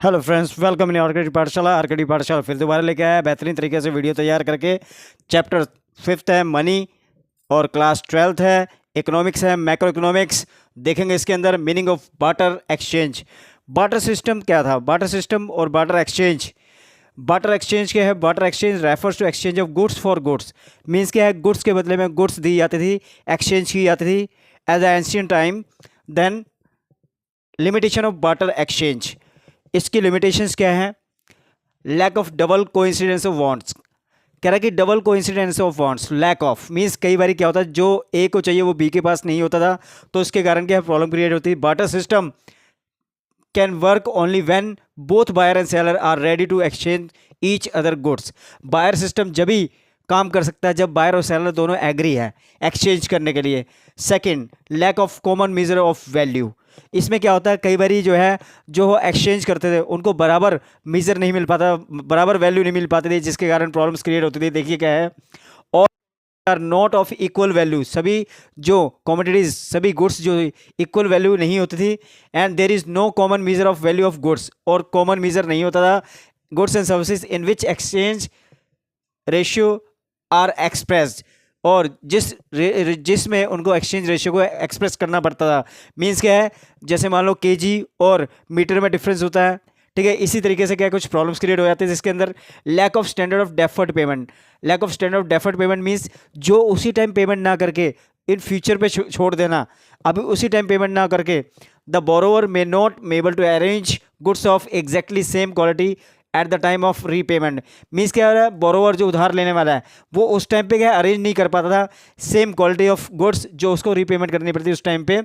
Hello friends, welcome in RKD पाठशाला। RKD पाठशाला फिर दोबारा लेके आया बेहतरीन तरीके से वीडियो तैयार करके। चैप्टर 5th है मनी और क्लास 12th है इकोनॉमिक्स है, मैक्रो इकोनॉमिक्स। देखेंगे इसके अंदर meaning of barter exchange. Barter system क्या था? बार्टर सिस्टम और बार्टर एक्सचेंज। बार्टर एक्सचेंज क्या है? Barter exchange refers to exchange of goods for goods. Means क्या है? गुड्स के बदले में गुड्स दी जाती थी, एक्सचेंज की जाती थी as a ancient time. Then limitation of barter exchange. इसकी लिमिटेशंस क्या है? Lack of double coincidence of wants. कह रहा है कि double coincidence of wants, lack of means कई बार क्या होता है, जो ए को चाहिए वो बी के पास नहीं होता था, तो इसके कारण क्या प्रॉब्लम क्रिएट होती है। Barter system can work only when both buyer and seller are ready to exchange each other goods. Buyer system जब भी काम कर सकता है जब बायर और सेलर दोनों एग्री है एक्सचेंज करने के लिए। Second, lack of common measure of value. इसमें क्या होता है, कई बार जो है जो एक्सचेंज करते थे उनको बराबर मेजर नहीं मिल पाता, बराबर वैल्यू नहीं मिल पाती थी, जिसके कारण प्रॉब्लम्स क्रिएट होती थी। देखिए क्या है, और are not of equal value. सभी जो कमोडिटीज, सभी गुड्स जो इक्वल वैल्यू नहीं होती थी। And there is no common measure of value of goods, और कॉमन मेजर नहीं होता था goods and services in which exchange ratio are expressed, और जिसमें उनको एक्सचेंज रेशियो को एक्सप्रेस करना पड़ता था। मीन्स क्या है, जैसे मान लो केजी और मीटर में डिफरेंस होता है, ठीक है। इसी तरीके से क्या कुछ प्रॉब्लम्स क्रिएट हो जाते हैं, जिसके अंदर lack of standard of deferred payment. Lack of standard of deferred payment means जो उसी टाइम पेमेंट ना करके इन फ्यूचर पे छोड़ देना, अभी उसी टाइम पेमेंट ना करके। The borrower may not may able to arrange goods of exactly same quality at the time of repayment. Means क्या हो रहा है, बोरोवर जो उधार लेने वाला है वो उस टाइम पे क्या अरेंज नहीं कर पाता था सेम क्वालिटी ऑफ गुड्स जो उसको रीपेमेंट करनी पड़ती है उस टाइम पे।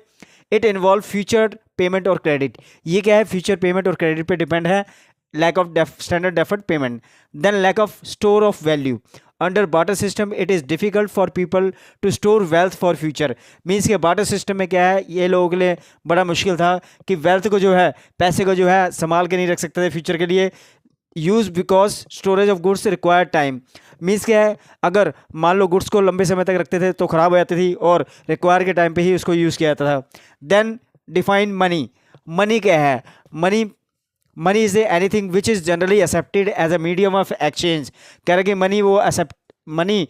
इट इन्वॉल्व फ्यूचर पेमेंट और क्रेडिट। ये क्या है, फ्यूचर पेमेंट और क्रेडिट पे डिपेंड है। Lack of standard deferred payment. Then lack of store of value. Under barter system it is difficult for people to store wealth for future. Means के बार्टर सिस्टम में क्या है, ये लोगों के लिए बड़ा मुश्किल था कि वेल्थ को जो है, पैसे को जो है संभाल के नहीं रख सकते थे फ्यूचर के लिए। Use because storage of goods required time. Means क्या है, अगर मान लो गुड्स को लंबे समय तक रखते थे तो ख़राब हो जाती थी, और रिक्वायर के टाइम पे ही उसको यूज़ किया जाता था। Then define money. मनी क्या है? Money money is anything which is generally accepted as a medium of exchange. कह रहा कि मनी वो एक्सेप्ट, मनी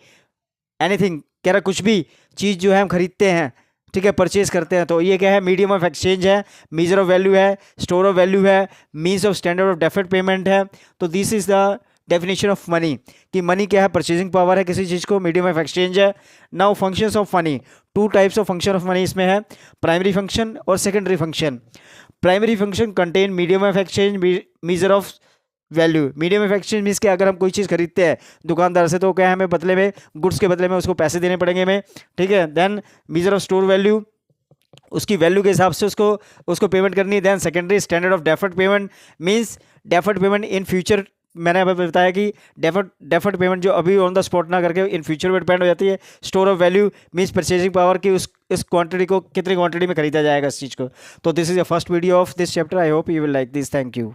एनीथिंग कह रहा कुछ भी चीज़ जो है हम खरीदते हैं, ठीक है, परचेज करते हैं, तो ये क्या है, मीडियम ऑफ एक्सचेंज है, मेजर ऑफ वैल्यू है, स्टोर ऑफ वैल्यू है, means of standard of deferred payment है। तो this is the definition of money, कि मनी क्या है, परचेजिंग पावर है किसी चीज़ को, मीडियम ऑफ एक्सचेंज है। Now functions of money, two types of function of money इसमें है, प्राइमरी फंक्शन और secondary function. Primary function contain medium of exchange, major of value. Medium of exchange means कि अगर हम कोई चीज़ खरीदते हैं दुकानदार से, तो क्या है, हमें बदले में, गुड्स के बदले में उसको पैसे देने पड़ेंगे हमें, ठीक है। Then measure of store value, उसकी वैल्यू के हिसाब से उसको पेमेंट करनी है। Then secondary standard of deferred payment means deferred payment in future. मैंने अभी बताया कि डेफर्ड पेमेंट जो अभी ऑन द स्पॉट ना करके इन फ्यूचर में डिपेंड हो जाती है। Store of value means purchasing power की इस क्वांटिटी को कितनी क्वांटिटी में खरीदा जाएगा इस चीज़ को। तो this is the first video of this chapter. I hope you will like this. Thank you.